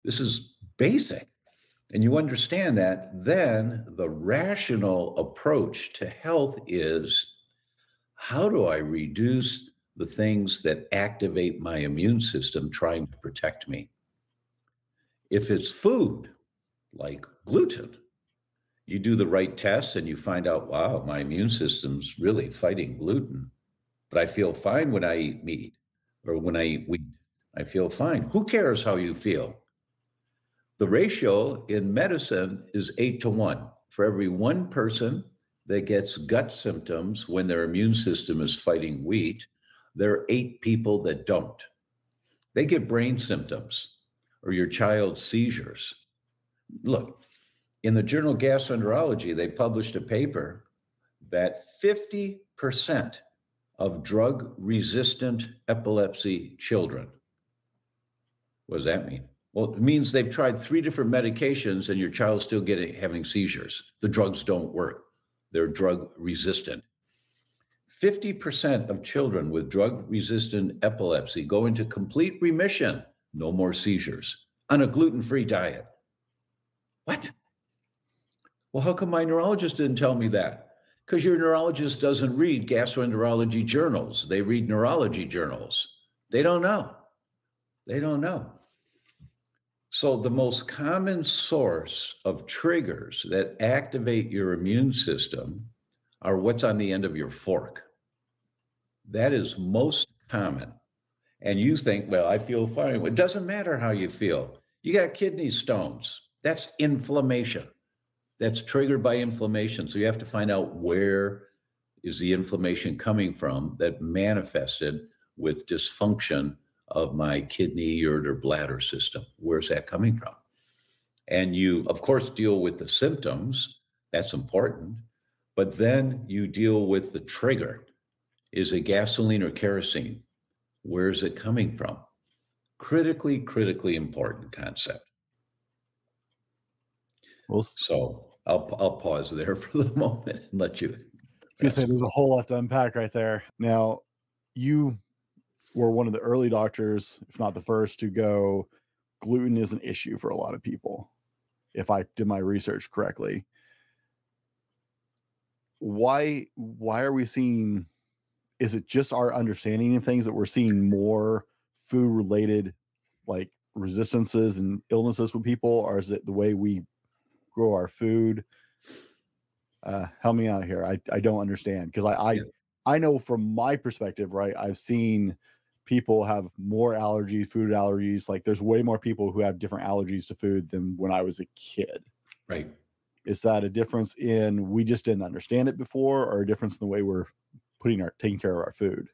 This is basic. And you understand that, then the rational approach to health is, how do I reduce the things that activate my immune system trying to protect me? If it's food, like gluten, you do the right tests and you find out, wow, my immune system's really fighting gluten, but I feel fine when I eat meat or when I eat wheat. I feel fine. Who cares how you feel? The ratio in medicine is 8-to-1. For every one person that gets gut symptoms when their immune system is fighting wheat, there are 8 people that don't. They get brain symptoms or your child's seizures. Look, in the journal Gastroenterology, they published a paper that 50% of drug-resistant epilepsy children. What does that mean? Well, it means they've tried 3 different medications and your child's still having seizures. The drugs don't work. They're drug resistant. 50% of children with drug-resistant epilepsy go into complete remission, no more seizures, on a gluten-free diet. What? Well, how come my neurologist didn't tell me that? Because your neurologist doesn't read gastroenterology journals. They read neurology journals. They don't know. They don't know. So the most common source of triggers that activate your immune system are what's on the end of your fork. That is most common. And you think, well, I feel fine. It doesn't matter how you feel. You got kidney stones. That's inflammation. That's triggered by inflammation. So you have to find out where is the inflammation coming from that manifested with dysfunction of my kidney, ureter, bladder system. Where's that coming from? And you, of course, deal with the symptoms. That's important. But then you deal with the trigger. Is it gasoline or kerosene? Where is it coming from? Critically important concept. Well, so I'll pause there for the moment and let you. I was gonna say there's a whole lot to unpack right there. Now, you were one of the early doctors, if not the first, to go, gluten is an issue for a lot of people, if I did my research correctly. Why are we seeing, is it just our understanding of things that we're seeing more food related like resistances and illnesses with people, or is it the way we grow our food? Help me out here. I don't understand, because I know from my perspective, right? I've seen people have more allergies, food allergies. Like there's way more people who have different allergies to food than when I was a kid. Right. Is that a difference in we just didn't understand it before, or a difference in the way we're taking care of our food?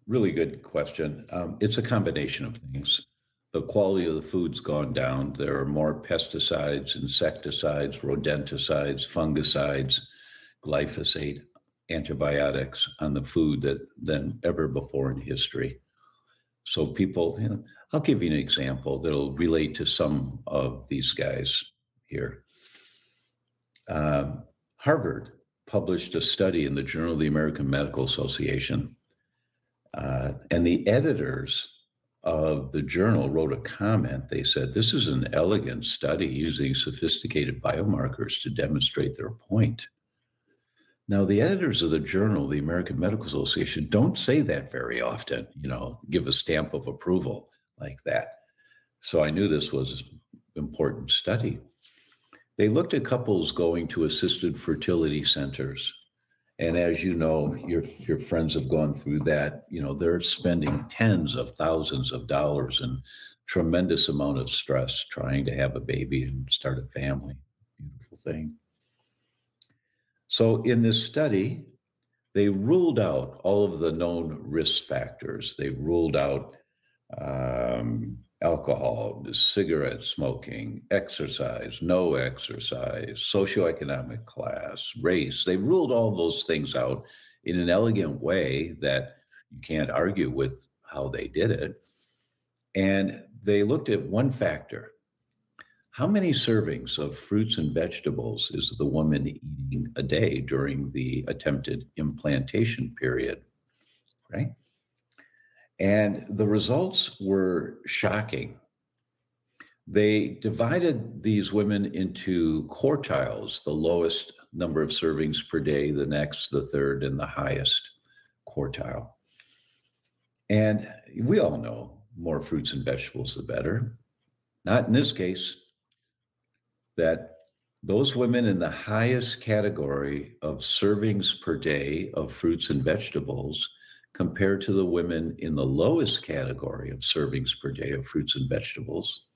Really good question. It's a combination of things. The quality of the food's gone down. There are more pesticides, insecticides, rodenticides, fungicides, glyphosate, antibiotics on the food than ever before in history. So people, I'll give you an example that'll relate to some of these guys here. Harvard published a study in the Journal of the American Medical Association, and the editors of the journal wrote a comment. They said, this is an elegant study using sophisticated biomarkers to demonstrate their point. Now, the editors of the Journal, the American Medical Association, don't say that very often, give a stamp of approval like that. So I knew this was an important study. They looked at couples going to assisted fertility centers. And as you know, your friends have gone through that, they're spending tens of thousands of dollars and tremendous amount of stress trying to have a baby and start a family. Beautiful thing. So in this study, they ruled out all of the known risk factors. They ruled out alcohol, cigarette smoking, exercise, no exercise, socioeconomic class, race. They ruled all those things out in an elegant way that you can't argue with how they did it. And they looked at one factor. How many servings of fruits and vegetables is the woman eating a day during the attempted implantation period, right? And the results were shocking. They divided these women into quartiles, the lowest number of servings per day, the next, the third, and the highest quartile. And we all know more fruits and vegetables, the better. Not in this case, that those women in the highest category of servings per day of fruits and vegetables compared to the women in the lowest category of servings per day of fruits and vegetables,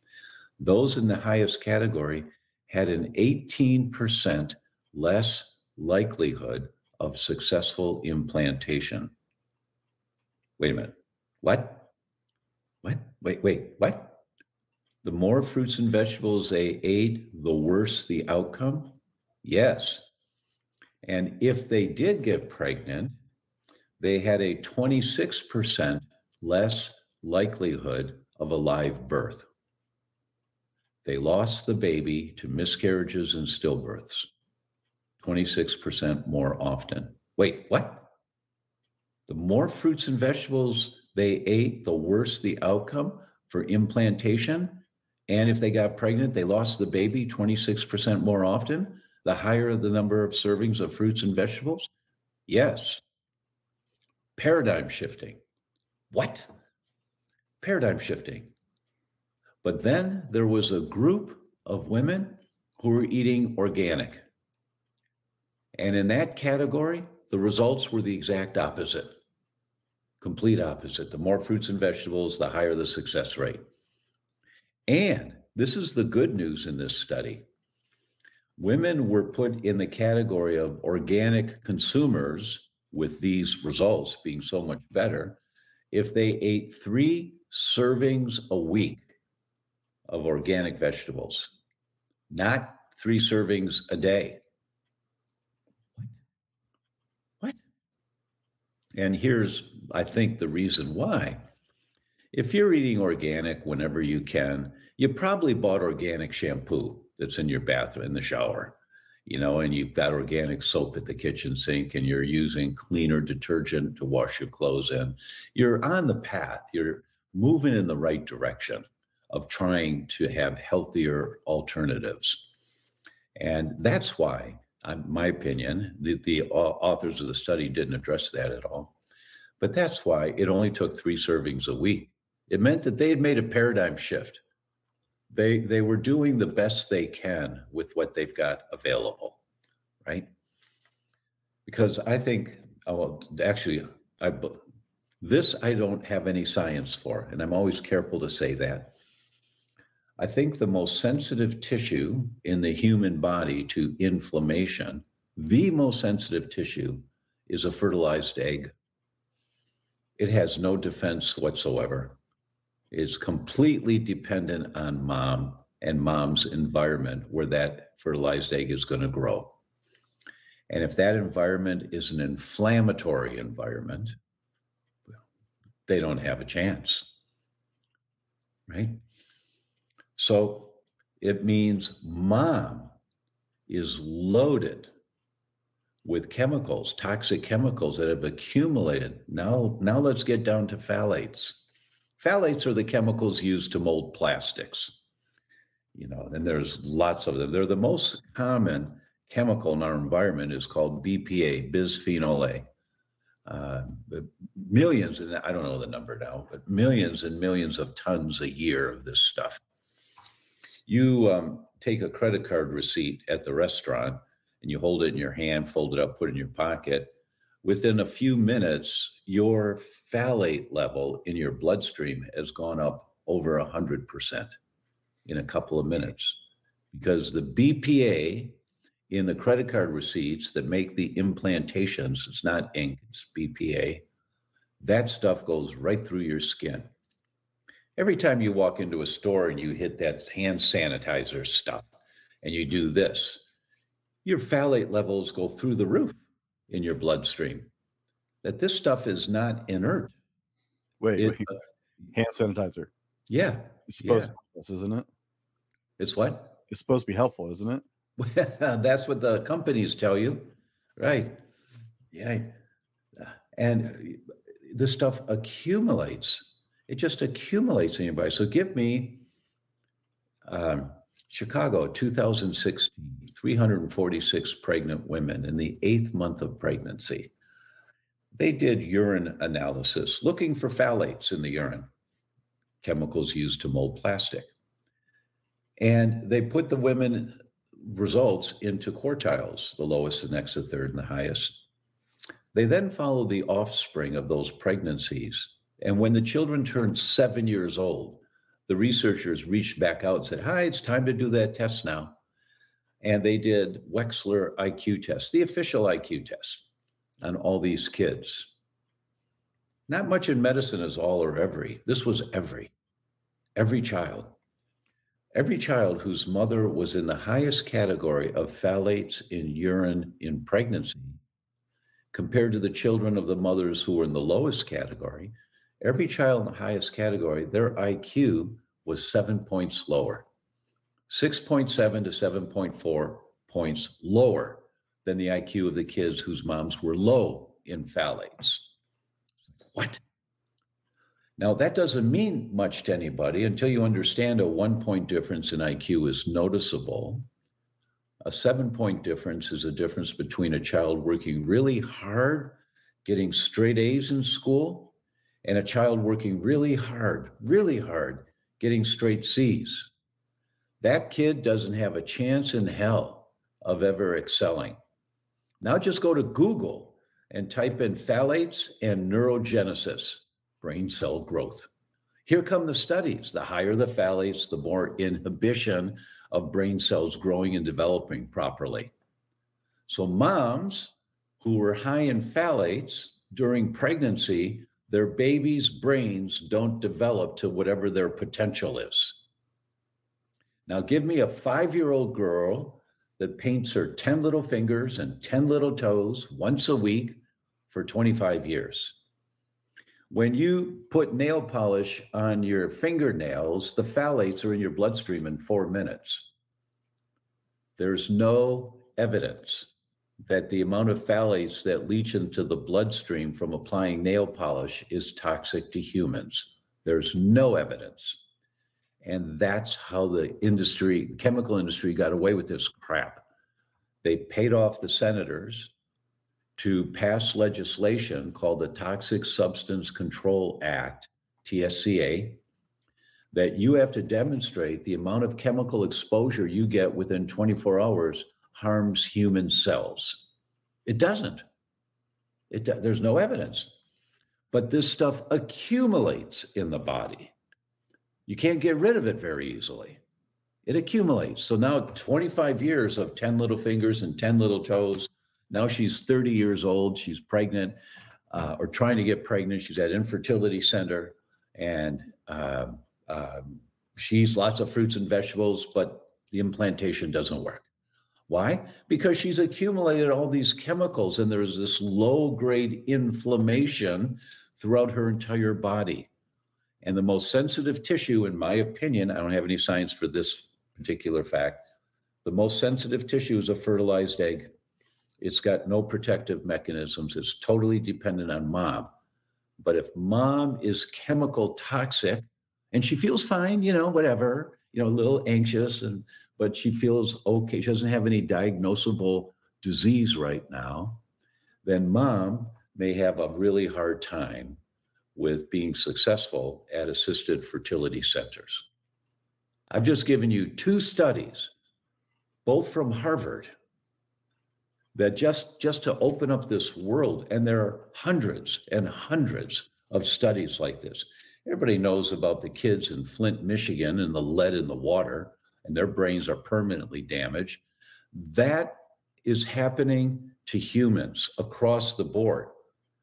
those in the highest category had an 18% less likelihood of successful implantation. Wait a minute. What? Wait, what? The more fruits and vegetables they ate, the worse the outcome? Yes. And if they did get pregnant, they had a 26% less likelihood of a live birth. They lost the baby to miscarriages and stillbirths 26% more often. Wait, what? The more fruits and vegetables they ate, the worse the outcome for implantation. And if they got pregnant, they lost the baby 26% more often, the higher the number of servings of fruits and vegetables? Yes. Paradigm shifting. What? Paradigm shifting. But then there was a group of women who were eating organic. And in that category, the results were the exact opposite. Complete opposite. The more fruits and vegetables, the higher the success rate. And this is the good news in this study. Women were put in the category of organic consumers with these results being so much better if they ate 3 servings a week of organic vegetables, not 3 servings a day. What? And here's, I think, the reason why. If you're eating organic whenever you can, you probably bought organic shampoo that's in your bathroom, in the shower, and you've got organic soap at the kitchen sink, and you're using cleaner detergent to wash your clothes in. You're on the path. You're moving in the right direction of trying to have healthier alternatives. And that's why, in my opinion, the authors of the study didn't address that at all. But that's why it only took 3 servings a week. It meant that they had made a paradigm shift. They were doing the best they can with what they've got available, right? Because I think, actually, this I don't have any science for, and I'm always careful to say that. I think the most sensitive tissue in the human body to inflammation, the most sensitive tissue, is a fertilized egg. It has no defense whatsoever. It's completely dependent on mom and mom's environment where that fertilized egg is going to grow. And if that environment is an inflammatory environment, they don't have a chance, right? So it means mom is loaded with chemicals, toxic chemicals that have accumulated. Now let's get down to phthalates. Phthalates are the chemicals used to mold plastics, and there's lots of them. They're the most common chemical in our environment is called BPA, bisphenol A. Millions, and I don't know the number now, but millions and millions of tons a year of this stuff. You take a credit card receipt at the restaurant and you hold it in your hand, fold it up, put it in your pocket. Within a few minutes, your phthalate level in your bloodstream has gone up over 100% in a couple of minutes, because the BPA in the credit card receipts that make the implantations, it's not ink, it's BPA, that stuff goes right through your skin. Every time you walk into a store and you hit that hand sanitizer stuff and you do this, your phthalate levels go through the roof in your bloodstream. That this stuff is not inert. Wait. Hand sanitizer. Yeah. It's supposed to be helpful, isn't it? It's what? It's supposed to be helpful, isn't it? That's what the companies tell you. Right. Yeah. And this stuff accumulates. It just accumulates in your body. So give me Chicago, 2016, 346 pregnant women in the 8th month of pregnancy. They did urine analysis looking for phthalates in the urine, chemicals used to mold plastic. And they put the women results into quartiles, the lowest, the next, the third, and the highest. They then followed the offspring of those pregnancies. And when the children turned 7 years old, the researchers reached back out and said, hi, it's time to do that test now. And they did Wechsler IQ test, the official IQ test on all these kids. Not much in medicine is all or every. This was every child. Every child whose mother was in the highest category of phthalates in urine in pregnancy, compared to the children of the mothers who were in the lowest category, every child in the highest category, their IQ was 7 points lower, 6.7 to 7.4 points lower than the IQ of the kids whose moms were low in phthalates. What? Now, that doesn't mean much to anybody until you understand a 1-point difference in IQ is noticeable. A 7-point difference is a difference between a child working really hard, getting straight A's in school, and a child working really hard, getting straight C's. That kid doesn't have a chance in hell of ever excelling. Now just go to Google and type in phthalates and neurogenesis, brain cell growth. Here come the studies. The higher the phthalates, the more inhibition of brain cells growing and developing properly. So moms who were high in phthalates during pregnancy, their babies' brains don't develop to whatever their potential is. Now give me a 5-year-old girl that paints her 10 little fingers and 10 little toes once a week for 25 years. When you put nail polish on your fingernails, the phthalates are in your bloodstream in 4 minutes. There's no evidence that the amount of phthalates that leach into the bloodstream from applying nail polish is toxic to humans. There's no evidence. And that's how the chemical industry got away with this crap. They paid off the senators to pass legislation called the Toxic Substance Control Act, TSCA, that you have to demonstrate the amount of chemical exposure you get within 24 hours harms human cells. It doesn't. There's no evidence. But this stuff accumulates in the body. You can't get rid of it very easily. It accumulates. So now 25 years of 10 little fingers and 10 little toes. Now she's 30 years old. She's pregnant or trying to get pregnant. She's at infertility center and she eats lots of fruits and vegetables, but the implantation doesn't work. Why? Because she's accumulated all these chemicals and there's this low-grade inflammation throughout her entire body. And the most sensitive tissue, in my opinion, I don't have any science for this particular fact, the most sensitive tissue is a fertilized egg. It's got no protective mechanisms. It's totally dependent on mom. But if mom is chemical toxic and she feels fine, whatever, a little anxious, but she feels okay, she doesn't have any diagnosable disease right now, then mom may have a really hard time with being successful at assisted fertility centers. I've just given you 2 studies, both from Harvard, that just to open up this world, and there are hundreds and hundreds of studies like this. Everybody knows about the kids in Flint, Michigan, and the lead in the water, and their brains are permanently damaged. That is happening to humans across the board.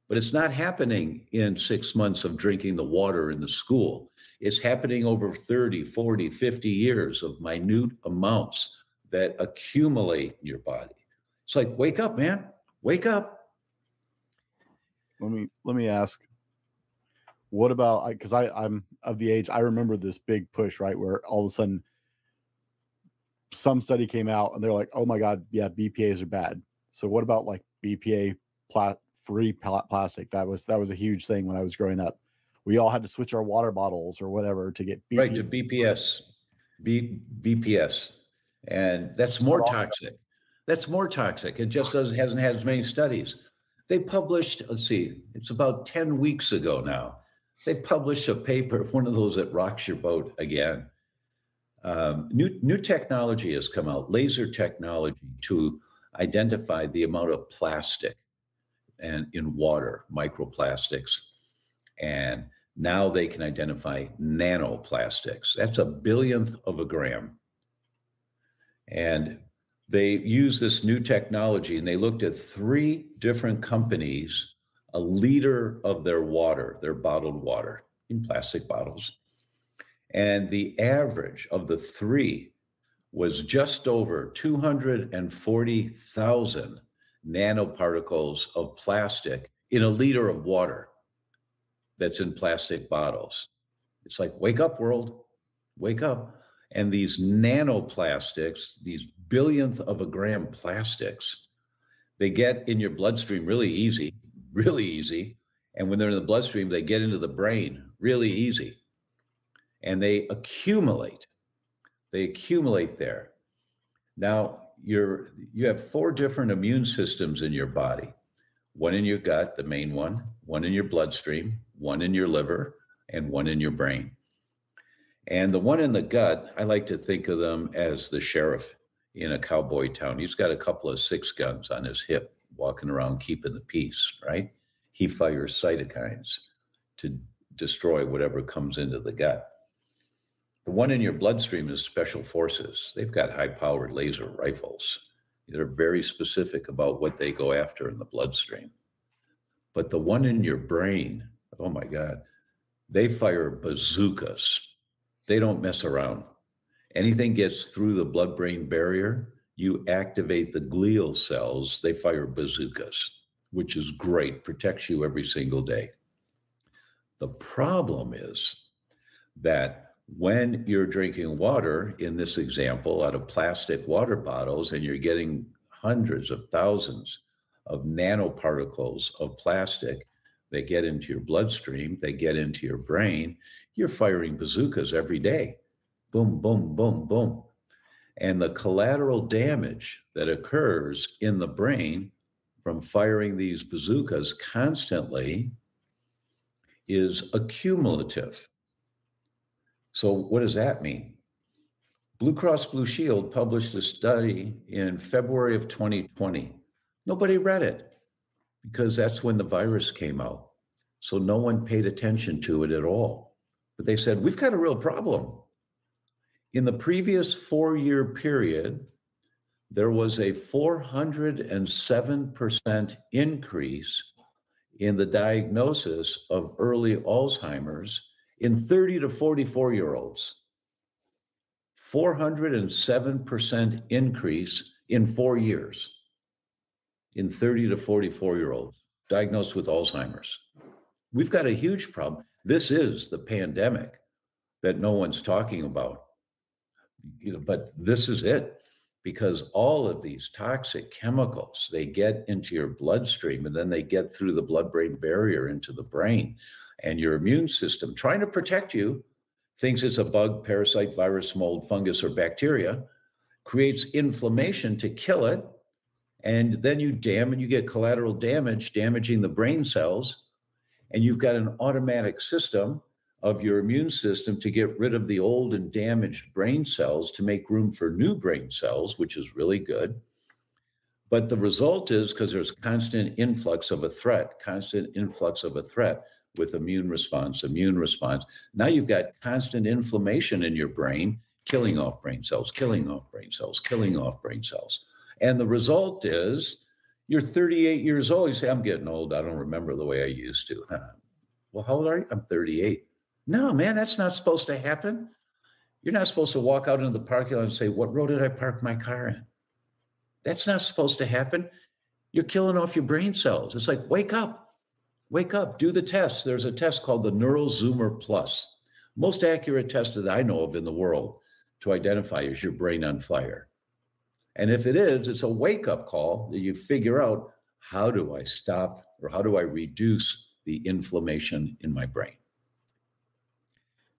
But it's not happening in 6 months of drinking the water in the school. It's happening over 30, 40, 50 years of minute amounts that accumulate in your body. It's like, wake up, man, wake up. Let me ask, what about, because I'm of the age, I remember this big push, right, where all of a sudden some study came out and they're like, oh my God, yeah, BPAs are bad. So what about like BPA free plastic? That was a huge thing when I was growing up. We all had to switch our water bottles or whatever to get Right, to BPS. BPS, and that's more toxic. That's more toxic. It just hasn't had as many studies. They published, let's see, it's about 10 weeks ago now. They published a paper, one of those that rocks your boat again. New technology has come out, laser technology, to identify the amount of plastic and in water, microplastics. And now they can identify nanoplastics. That's a billionth of a gram. And they use this new technology, and they looked at 3 different companies, a liter of their water, their bottled water in plastic bottles. And the average of the 3 was just over 240,000 nanoparticles of plastic in a liter of water that's in plastic bottles. It's like, wake up, world, wake up. And these nanoplastics, these billionth of a gram plastics, they get in your bloodstream really easy, really easy. And when they're in the bloodstream, they get into the brain really easy. And they accumulate there. Now, you have 4 different immune systems in your body. One in your gut, the main one in your bloodstream, one in your liver, and one in your brain. And the one in the gut, I like to think of them as the sheriff in a cowboy town. He's got a couple of 6 guns on his hip, walking around keeping the peace, right? He fires cytokines to destroy whatever comes into the gut. The one in your bloodstream is special forces. They've got high-powered laser rifles. They're very specific about what they go after in the bloodstream. But the one in your brain, oh my God, they fire bazookas. They don't mess around. Anything gets through the blood-brain barrier, you activate the glial cells, they fire bazookas, which is great, protects you every single day. The problem is that when you're drinking water, in this example, out of plastic water bottles, and you're getting hundreds of thousands of nanoparticles of plastic, they get into your bloodstream, they get into your brain, you're firing bazookas every day. Boom, boom, boom, boom. And the collateral damage that occurs in the brain from firing these bazookas constantly is accumulative. So what does that mean? Blue Cross Blue Shield published a study in February of 2020. Nobody read it because that's when the virus came out. So no one paid attention to it at all. But they said, we've got a real problem. In the previous 4-year period, there was a 407% increase in the diagnosis of early Alzheimer's in 30 to 44-year-olds. 407% increase in 4 years in 30 to 44-year-olds diagnosed with Alzheimer's. We've got a huge problem. This is the pandemic that no one's talking about. But this is it, because all of these toxic chemicals, they get into your bloodstream and then they get through the blood-brain barrier into the brain. And your immune system, trying to protect you, thinks it's a bug, parasite, virus, mold, fungus, or bacteria, creates inflammation to kill it. And then you get collateral damage, damaging the brain cells. And you've got an automatic system of your immune system to get rid of the old and damaged brain cells to make room for new brain cells, which is really good. But the result is, because there's constant influx of a threat with immune response. Now you've got constant inflammation in your brain, killing off brain cells. And the result is you're 38 years old. You say, I'm getting old. I don't remember the way I used to. Well, how old are you? I'm 38. No, man, that's not supposed to happen. You're not supposed to walk out into the parking lot and say, what road did I park my car in? That's not supposed to happen. You're killing off your brain cells. It's like, wake up, do the test. There's a test called the NeuroZoomer Plus. Most accurate test that I know of in the world to identify is your brain on fire. And if it is, it's a wake-up call that you figure out, how do I stop or how do I reduce the inflammation in my brain?